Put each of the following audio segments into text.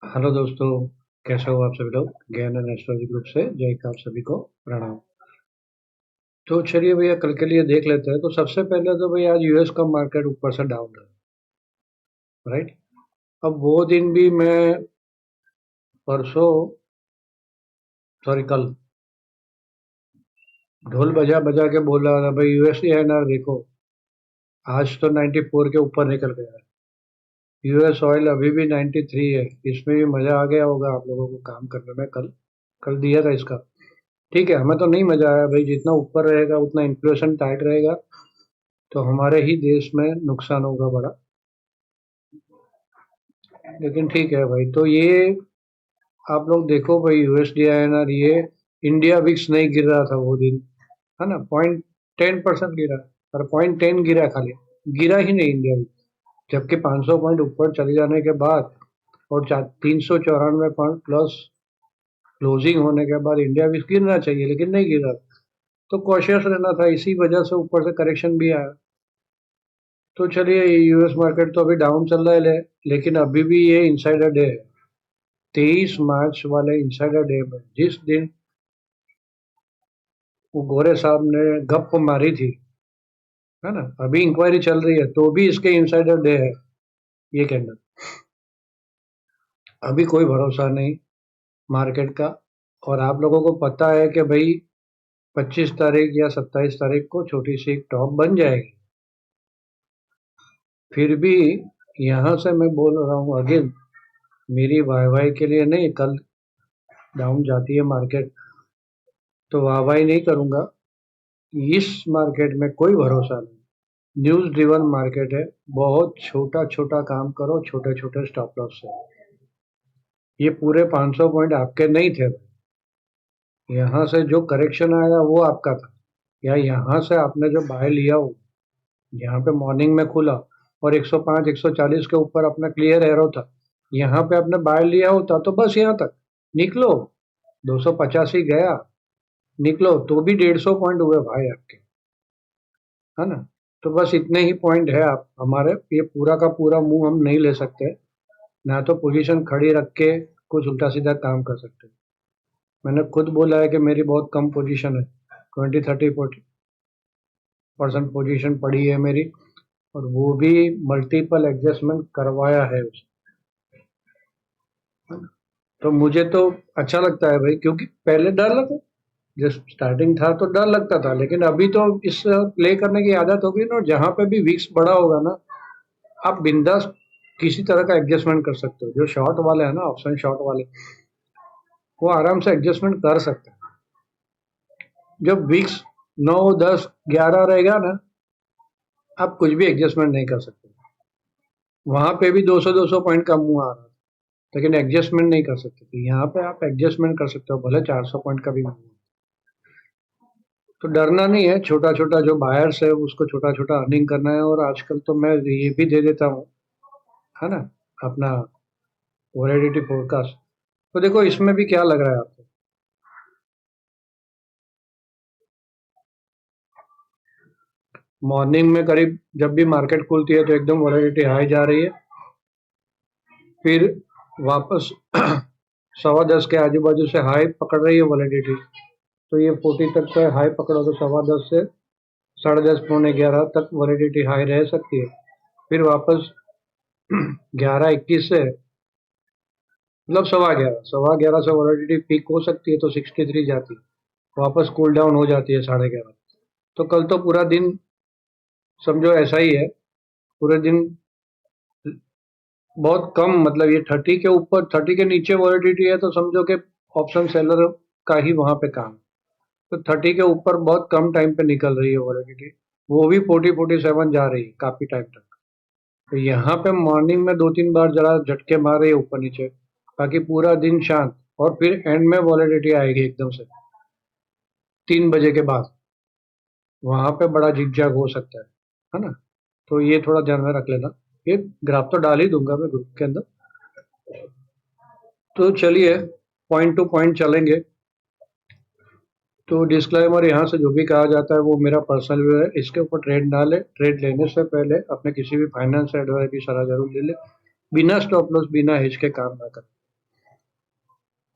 Hello दोस्तों। कैसे हो आप सभी लोग। ज्ञान एंड एस्ट्रोलॉजी ग्रुप से जय का आप सभी को प्रणाम। तो चलिए भैया कल के लिए देख लेते हैं। तो सबसे पहले तो भैया आज यूएस का मार्केट ऊपर से डाउन है, राइट। अब वो दिन भी मैं परसों, सॉरी कल, ढोल बजा बजा के बोल रहा था भाई यूएस है ना, देखो आज तो 94 के ऊपर निकल गया है। यूएस ऑयल अभी भी 93 है। इसमें भी मजा आ गया होगा आप लोगों को काम करने में। कल कल दिया था इसका। ठीक है, हमें तो नहीं मजा आया भाई। जितना ऊपर रहेगा उतना इन्फ्लेशन टाइट रहेगा, तो हमारे ही देश में नुकसान होगा बड़ा। लेकिन ठीक है भाई। तो ये आप लोग देखो भाई, यूएसडी आईएनआर ये इंडिया विक्स नहीं गिर रहा था वो दिन, है ना। 0.10% गिरा, और 0.10 गिरा खाली, गिरा ही नहीं इंडिया विक्स। जबकि 500 पॉइंट ऊपर चले जाने के बाद और 394 पॉइंट प्लस क्लोजिंग होने के बाद इंडिया विक्स गिरना चाहिए, लेकिन नहीं गिरा। तो कॉशियस रहना था, इसी वजह से ऊपर से करेक्शन भी आया। तो चलिए, यूएस मार्केट तो अभी डाउन चल रहा है, लेकिन अभी भी ये इनसाइडर डे है। 23 मार्च वाले इंसाइडर डे में जिस दिन वो गोरे साहब ने गप मारी थी, है ना, अभी इंक्वायरी चल रही है तो भी इसके इंसाइडर डे है ये कहना। अभी कोई भरोसा नहीं मार्केट का। और आप लोगों को पता है कि भाई 25 तारीख या 27 तारीख को छोटी सी एक टॉप बन जाएगी। फिर भी यहाँ से मैं बोल रहा हूँ अगेन, मेरी वाई वाई के लिए नहीं। कल डाउन जाती है मार्केट तो वाह वाही नहीं करूंगा। इस मार्केट में कोई भरोसा नहीं। न्यूज ड्रिवन मार्केट है। बहुत छोटा छोटा काम करो, छोटे छोटे स्टॉप लॉस से। ये पूरे 500 पॉइंट आपके नहीं थे। यहाँ से जो करेक्शन आया वो आपका था, या यहाँ से आपने जो बाय लिया हो, यहाँ पे मॉर्निंग में खुला और 105 140 के ऊपर अपना क्लियर एरो था, यहाँ पे आपने बाय लिया होता तो बस यहाँ तक निकलो। 285 गया, निकलो तो भी 150 पॉइंट हुए भाई आपके, है ना। तो बस इतने ही पॉइंट है। आप हमारे ये पूरा का पूरा मुंह हम नहीं ले सकते, ना तो पोजीशन खड़ी रख के कुछ उल्टा सीधा काम कर सकते। मैंने खुद बोला है कि मेरी बहुत कम पोजीशन है, 20-30% पोजीशन पड़ी है मेरी, और वो भी मल्टीपल एडजस्टमेंट करवाया है उसने। तो मुझे तो अच्छा लगता है भाई, क्योंकि पहले डर लगता, जब स्टार्टिंग था तो डर लगता था, लेकिन अभी तो इस प्ले करने की आदत हो गई ना। और जहाँ पे भी विक्स बड़ा होगा ना, आप बिंदास किसी तरह का एडजस्टमेंट कर सकते हो। जो शॉर्ट वाले हैं ना, ऑप्शन शॉर्ट वाले, वो आराम से एडजस्टमेंट कर सकते हैं। जब विक्स 9 10 11 रहेगा ना, आप कुछ भी एडजस्टमेंट नहीं कर सकते। वहां पे भी 200 पॉइंट का मुंह आ रहा है, लेकिन एडजस्टमेंट नहीं कर सकते थे। यहाँ पे आप एडजस्टमेंट कर सकते हो, भले 400 पॉइंट का भी मुंह हो। तो डरना नहीं है। छोटा छोटा जो बायर्स है उसको छोटा छोटा अर्निंग करना है। और आजकल तो मैं ये भी दे देता हूँ, है ना, अपना वैलिडिटी फोरकास्ट। तो देखो इसमें भी क्या लग रहा है आपको। मॉर्निंग में करीब जब भी मार्केट खुलती है तो एकदम वैलिडिटी हाई जा रही है, फिर वापस 10:15 के आजू बाजू से हाई पकड़ रही है वैलिडिटी। तो ये 40 तक का हाई पकड़ो तो 10:15 से 10:30 11 तक वैलिडिटी हाई रह सकती है। फिर वापस 11:21 से, मतलब 11:15 से वैलिडिटी पीक हो सकती है तो 63 जाती है, वापस कूल डाउन हो जाती है 11:30। तो कल तो पूरा दिन समझो ऐसा ही है। पूरे दिन बहुत कम, मतलब ये 30 के ऊपर 30 के नीचे वॉलिडिटी है तो समझो कि ऑप्शन सेलर का ही वहां पे काम है। तो 30 के ऊपर बहुत कम टाइम पे निकल रही है वॉलिडिटी, वो भी 40 47 जा रही है काफी टाइम तक। तो यहाँ पे मॉर्निंग में 2 3 बार जरा झटके मार रही है ऊपर नीचे, बाकी पूरा दिन शांत। और फिर एंड में वॉलिडिटी आएगी एकदम से 3 बजे के बाद, वहां पे बड़ा झिकझैक हो सकता है ना। तो ये थोड़ा ध्यान में रख लेना। ये ग्राफ तो डाल ही दूंगा मैं ग्रुप के अंदर। तो चलिए पॉइंट टू पॉइंट चलेंगे। तो डिस्क्लेमर, यहाँ से जो भी कहा जाता है वो मेरा पर्सनल व्यू है। इसके ऊपर ट्रेड ना ले। ट्रेड लेने से पहले अपने किसी भी फाइनेंस एडवाइजर की सलाह जरूर ले ले। बिना स्टॉप लॉस बिना हेज के काम ना करें।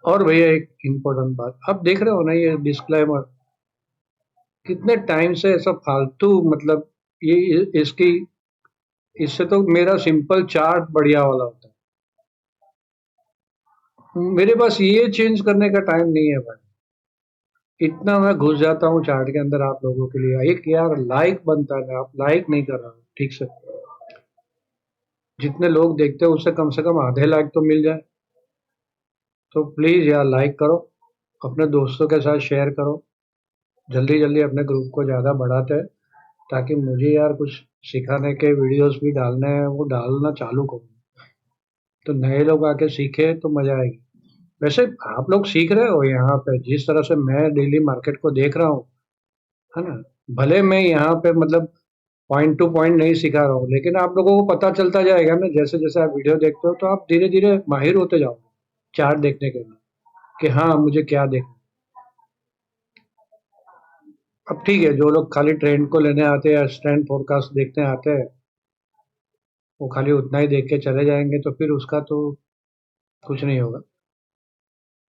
और भैया एक इम्पोर्टेंट बात, आप देख रहे हो ना ये डिस्क्लेमर, कितने टाइम से ऐसा फालतू, मतलब ये इसकी, इससे तो मेरा सिंपल चार्ट बढ़िया वाला होता है। मेरे पास ये चेंज करने का टाइम नहीं है भाई। इतना मैं घुस जाता हूँ चार्ट के अंदर आप लोगों के लिए, एक यार लाइक बनता है, आप लाइक नहीं कर रहे हो ठीक से। जितने लोग देखते हो उससे कम से कम आधे लाइक तो मिल जाए। तो प्लीज यार लाइक करो, अपने दोस्तों के साथ शेयर करो, जल्दी जल्दी अपने ग्रुप को ज़्यादा बढ़ाते हैं, ताकि मुझे यार कुछ सिखाने के वीडियोस भी डालने हैं, वो डालना चालू करूँ, तो नए लोग आके सीखे तो मजा आएगी। वैसे आप लोग सीख रहे हो यहाँ पे, जिस तरह से मैं डेली मार्केट को देख रहा हूँ, है ना। भले मैं यहाँ पे मतलब पॉइंट टू पॉइंट नहीं सिखा रहा हूँ, लेकिन आप लोगों को पता चलता जाएगा ना, जैसे जैसे आप वीडियो देखते हो तो आप धीरे धीरे माहिर होते जाओगे चार्ट देखने के लिए, कि हाँ मुझे क्या देखना। अब ठीक है, जो लोग खाली ट्रेंड को लेने आते हैं या स्टैंड फोरकास्ट देखने आते हैं, वो खाली उतना ही देख के चले जाएंगे, तो फिर उसका तो कुछ नहीं होगा।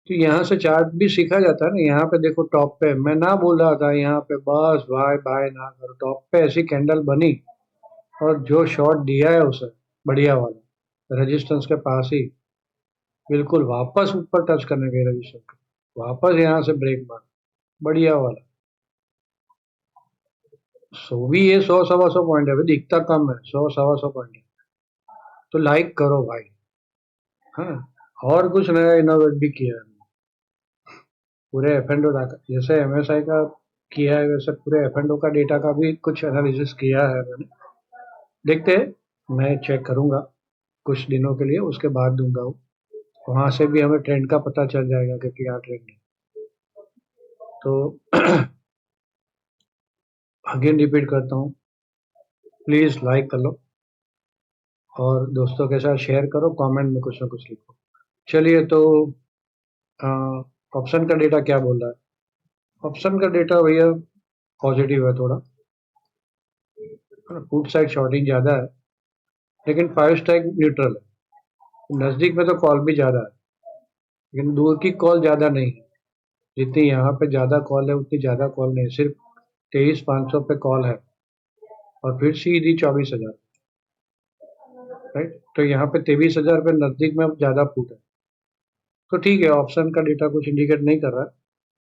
तो यहाँ से चार्ट भी सीखा जाता है ना। यहाँ पे देखो टॉप पे मैं ना बोल रहा था, यहाँ पे बस भाई भाई ना करो, टॉप पे ऐसी कैंडल बनी, और जो शॉट दिया है उसे, बढ़िया वाला रेजिस्टेंस के पास ही, बिल्कुल वापस ऊपर टच करने गई रजिस्टेंस के, वापस यहाँ से ब्रेक मार, बढ़िया वाला। सो भी ये 100 सवा 100 पॉइंट है, अभी दिखता कम है, 100 सवा 100 पॉइंट है। तो लाइक करो भाई। हाँ, और कुछ नया इनोवेट भी किया है पूरे एफ एंड ओ, जैसे एमएसआई का किया है, वैसे पूरे एफ एंड ओ का डेटा का भी कुछ एनालिसिस किया है मैंने। देखते हैं, मैं चेक करूंगा कुछ दिनों के लिए, उसके बाद दूंगा वो। वहां से भी हमें ट्रेंड का पता चल जाएगा कि क्या ट्रेंड है। तो अगेन रिपीट करता हूँ, प्लीज लाइक कर लो, और दोस्तों के साथ शेयर करो, कमेंट में कुछ ना कुछ लिखो। चलिए, तो ऑप्शन का डेटा क्या बोल रहा है? ऑप्शन का डेटा भैया पॉजिटिव है थोड़ा, पुट साइड शॉर्टिंग ज्यादा है, लेकिन 5 स्टैक न्यूट्रल है। नजदीक में तो कॉल भी ज्यादा है, लेकिन दूर की कॉल ज्यादा नहीं है। जितनी यहाँ पे ज्यादा कॉल है उतनी ज्यादा कॉल नहीं है, सिर्फ 23,500 पे कॉल है, और फिर सीधी 24,000। राइट, तो यहाँ पे 23,000 पे नजदीक में अब ज्यादा पुट है। तो ठीक है, ऑप्शन का डेटा कुछ इंडिकेट नहीं कर रहा है,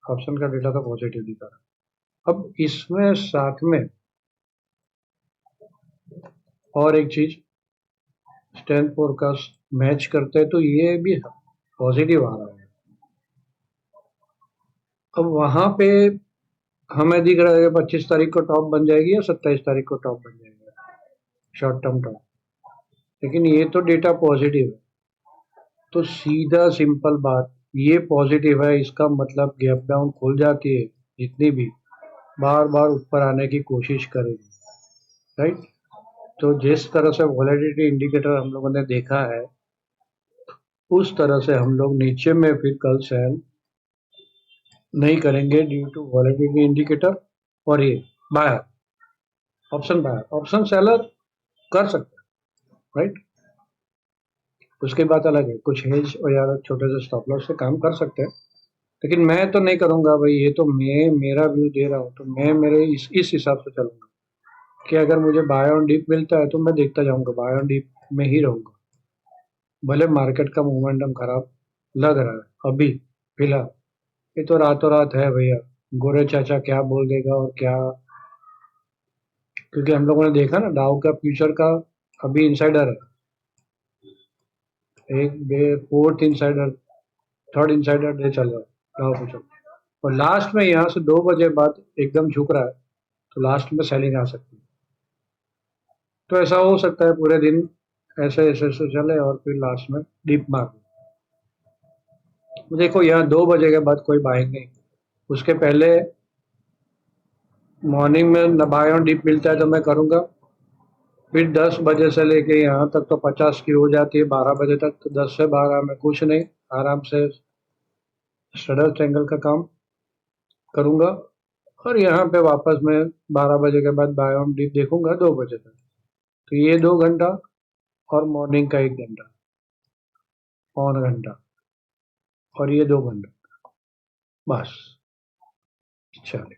ऑप्शन का डेटा तो पॉजिटिव दिखा रहा है। अब इसमें साथ में और एक चीज, स्टैंड फोरकास्ट मैच करते हैं तो ये भी पॉजिटिव आ रहा है। अब वहां पे हमें दिख रहा है कि 25 तारीख को टॉप बन जाएगी या 27 तारीख को टॉप बन जाएगी, शॉर्ट टर्म टॉप। लेकिन ये तो डेटा पॉजिटिव है, तो सीधा सिंपल बात, ये पॉजिटिव है, इसका मतलब गैप डाउन खुल जाती है, जितनी भी बार बार ऊपर आने की कोशिश करेगी। राइट, तो जिस तरह से वॉलेटिलिटी इंडिकेटर हम लोगों ने देखा है, उस तरह से हम लोग नीचे में फिर कल सेल नहीं करेंगे, ड्यू टू वॉलेटिलिटी इंडिकेटर। और ये buyer, option buyer, option seller कर सकते हैं। राइट, उसकी बात अलग है, कुछ हेज और यार छोटे से स्टॉप लॉस से काम कर सकते हैं, लेकिन मैं तो नहीं करूंगा भाई। ये तो मैं मेरा व्यू दे रहा हूँ, तो मैं मेरे इस हिसाब से चलूंगा कि अगर मुझे बाय ऑन डीप मिलता है तो मैं देखता जाऊंगा, बाय ऑन डीप में ही रहूंगा, भले मार्केट का मोमेंटम खराब लग रहा है अभी फिलहाल। ये तो रातों रात है भैया, गोरे चाचा क्या बोल देगा और क्या, क्योंकि हम लोगों ने देखा ना डाउ का फ्यूचर का, अभी इनसाइडर है, एक day fourth insider, third insider day चल रहा है डाउ फ्यूचर, और लास्ट में यहाँ से 2 बजे बाद एकदम झुक रहा है, तो लास्ट में सेलिंग आ सकती है। तो ऐसा हो सकता है पूरे दिन ऐसे ऐसे ऐसे चले और फिर लास्ट में डीप मार दे। देखो यहाँ 2 बजे के बाद कोई बाइंग नहीं, उसके पहले मॉर्निंग में बाय ऑन डीप मिलता है तो मैं करूंगा। फिर 10 बजे से लेके यहाँ तक तो 50 की हो जाती है, 12 बजे तक, तो 10 से 12 में कुछ नहीं, आराम से स्टडल ट्रैंगल का काम करूंगा। और यहाँ पे वापस मैं 12 बजे के बाद बाय ऑन डीप देखूंगा 2 बजे तक। तो ये 2 घंटा, और मॉर्निंग का 1 घंटा, पौन घंटा, और ये 2 बंद, बस। चलिए,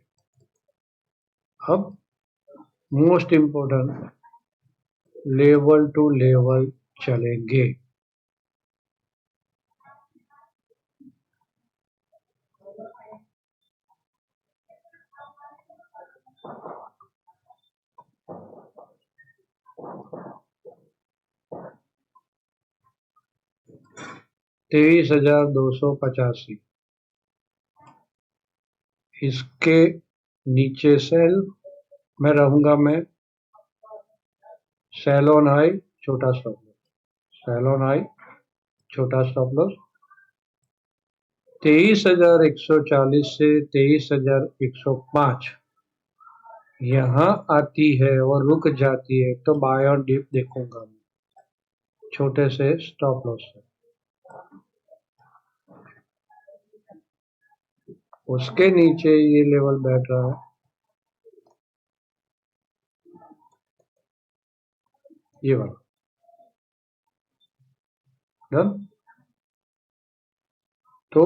अब most important level to level चलेंगे। तेईस हजार 285, इसके नीचे सेल में रहूंगा मैं। सेल ऑन हाई, छोटा stop loss, sell on high, छोटा स्टॉप लॉस। 23,140 से 23,105 यहाँ आती है और रुक जाती है तो बाय ऑन डिप देखूंगा मैं, छोटे से स्टॉप लॉस से। उसके नीचे ये लेवल बैठ रहा है, ये वाला, डन। तो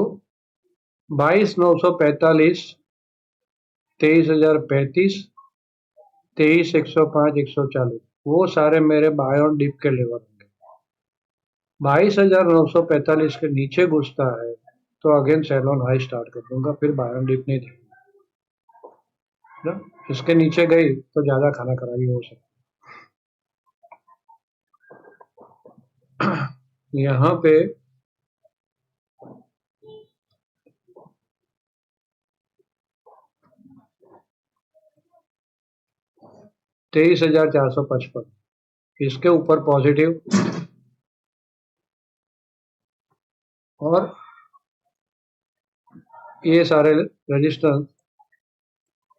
22,945, 23,035, 23,105, 140, वो सारे मेरे बाय ऑन डिप के लेवल होंगे। 22,945 के नीचे घुसता है तो again sell on high start कर दूंगा, फिर बाय ऑन डिप नहीं देखूंगा। इसके नीचे गई तो ज्यादा खाना खराबी हो सकती। यहाँ पे 23,455, इसके ऊपर पॉजिटिव और ये सारे रजिस्टर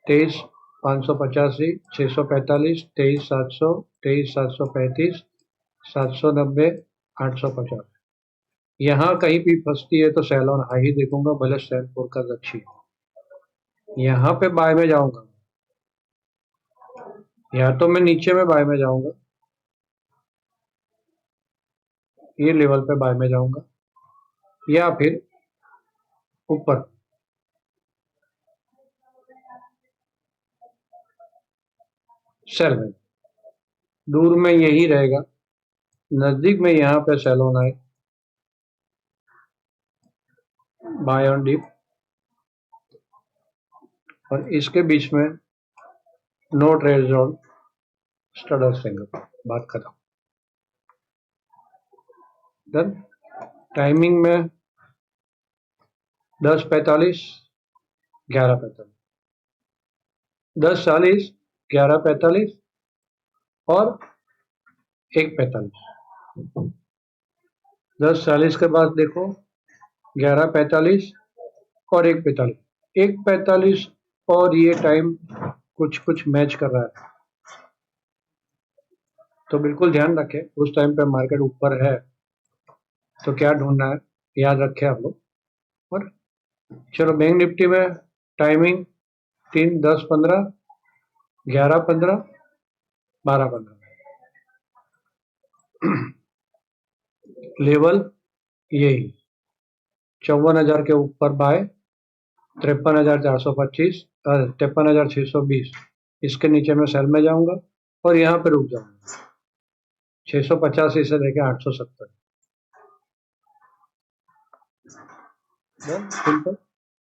23,585, 645, 23,700, 23,735, 790, 850, यहाँ कहीं भी फंसती है तो सेल ऑन हाई ही देखूंगा, भले सेल फोरकास्ट अच्छी है। यहाँ पे बाय में जाऊंगा, या तो मैं नीचे में बाय में जाऊंगा, ये लेवल पे बाय में जाऊंगा, या फिर ऊपर सेल में। दूर में यही रहेगा, नजदीक में यहाँ पे sell on high, buy on dip, और इसके बीच में नो ट्रेड जोन, स्टडर सिंगल, बात खत्म, डन। टाइमिंग में 10:45, 11:45, 10:40, 11:45 और 1:45। 10:40 के बाद देखो 11:45 और 1:45, 1:45 और ये टाइम कुछ कुछ मैच कर रहा है, तो बिल्कुल ध्यान रखें उस टाइम पे मार्केट ऊपर है तो क्या ढूंढना है, याद रखें आप लोग। और चलो बैंक निफ्टी में टाइमिंग 3:10:15, 11:15, 12:15, लेवल यही 54,000 के ऊपर बाय, 53,425, 53,620, इसके नीचे मैं सेल में जाऊंगा और यहाँ पे रुक जाऊंगा 685 से लेके 870, सिंपल।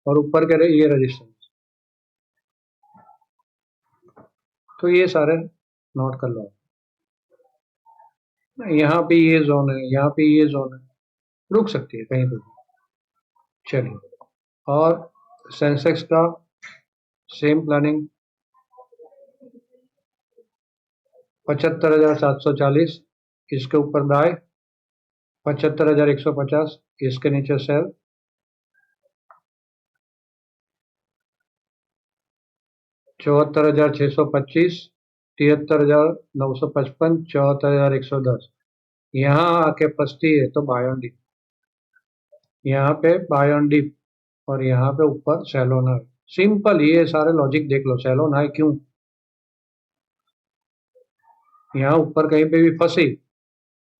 और ऊपर के ये रजिस्टेंस, तो ये सारे नोट कर लो। यहाँ पे ये जोन है, यहाँ पे ये जोन है, रुक सकती है कहीं पे भी। चलिए, और सेंसेक्स का सेम प्लानिंग 75,740, इसके ऊपर बाय, 75,150, इसके नीचे सेल, 74,625, 73,955, 74,110, यहाँ आके फंसती है तो बाय ऑन डिप, यहाँ पे बाय ऑन डिप और यहाँ पे ऊपर सेल ऑन हाई। सिंपल, ये सारे लॉजिक देख लो। सेल ऑन हाई क्यों, यहाँ ऊपर कहीं पे भी फंसी,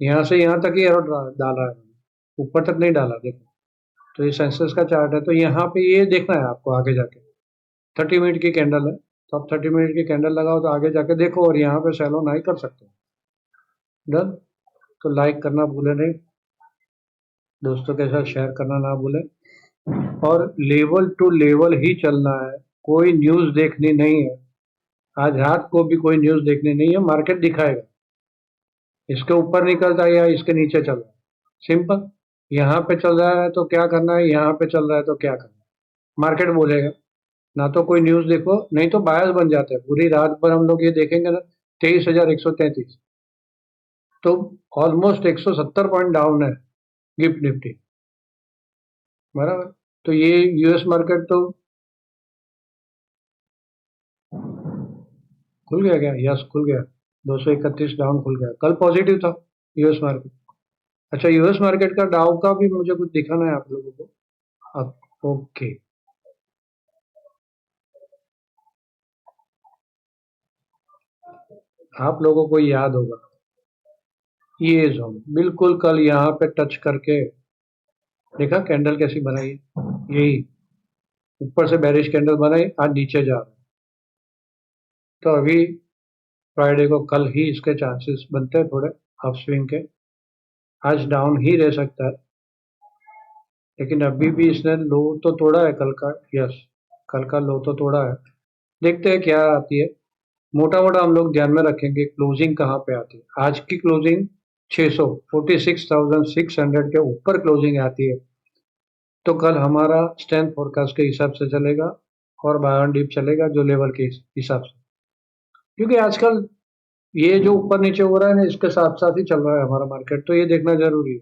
यहाँ से यहाँ तक ही एरो डाला है, ऊपर तक नहीं डाला, देखो तो ये सेंसेक्स का चार्ट है, तो यहाँ पे ये देखना है आपको आगे जाके 30 मिनट की कैंडल है, तो आप 30 मिनट की कैंडल लगाओ तो आगे जाके देखो, और यहाँ पे सेल ऑन हाई कर सकते हो। डन। तो लाइक करना भूले नहीं, दोस्तों के साथ शेयर करना ना भूले, और लेवल टू लेवल ही चलना है, कोई न्यूज देखनी नहीं है। आज रात को भी कोई न्यूज देखनी नहीं है, मार्केट दिखाएगा इसके ऊपर निकलता है या इसके नीचे चल रहा है, सिंपल। यहाँ पे चल रहा है तो क्या करना है, यहाँ पे चल रहा है तो क्या करना है, मार्केट बोलेगा। ना तो कोई न्यूज देखो, नहीं तो बायस बन जाते हैं, पूरी रात भर हम लोग ये देखेंगे ना 23,133, तो ऑलमोस्ट 170 पॉइंट डाउन है गिफ्ट निफ्टी, बराबर। तो ये यूएस मार्केट तो खुल गया क्या? यस, खुल गया, 231 डाउन खुल गया, कल पॉजिटिव था यूएस मार्केट। अच्छा, यूएस मार्केट का डाउ का भी मुझे कुछ दिखाना है आप लोगों को अब। ओके, आप लोगों को याद होगा ये जोन बिल्कुल कल यहाँ पे टच करके, देखा कैंडल कैसी बनाई है, यही ऊपर से बेरिश कैंडल बनाई, आज नीचे जा रहा है। तो अभी फ्राइडे को, कल ही इसके चांसेस बनते हैं थोड़े अप स्विंग के, आज डाउन ही रह सकता है, लेकिन अभी भी इसने लो तो तोड़ा है कल का। यस, कल का लो तो तोड़ा है, देखते हैं क्या आती है। मोटा मोटा हम लोग ध्यान में रखेंगे क्लोजिंग कहाँ पे आती है। आज की क्लोजिंग 600, 46,600 के ऊपर क्लोजिंग आती है, तो कल हमारा स्ट्रेंथ फोरकास्ट के हिसाब से चलेगा और बाय ऑन डिप चलेगा जो लेवल के हिसाब से, क्योंकि आजकल ये जो ऊपर नीचे हो रहा है ना, इसके साथ साथ ही चल रहा है हमारा मार्केट, तो ये देखना जरूरी है।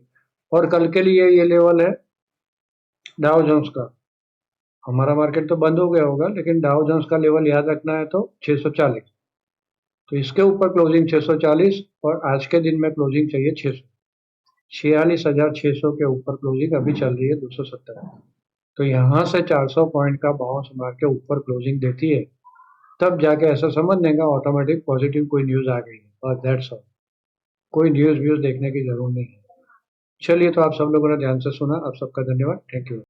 और कल के लिए ये लेवल है डाउ जोन्स का, हमारा मार्केट तो बंद हो गया होगा, लेकिन डाउ जोन्स का लेवल याद रखना है तो 640, तो इसके ऊपर क्लोजिंग 640, और आज के दिन में क्लोजिंग चाहिए 600, 46,600 के ऊपर क्लोजिंग अभी चल रही है 270। तो यहाँ से 400 पॉइंट का बाउंस मार के ऊपर क्लोजिंग देती है, तब जाके ऐसा समझ लेगा ऑटोमेटिक पॉजिटिव कोई न्यूज आ गई है, और दैट्स ऑल। कोई न्यूज व्यूज देखने की जरूरत नहीं है। चलिए, तो आप सब लोगों ने ध्यान से सुना, आप सबका धन्यवाद, थैंक यू।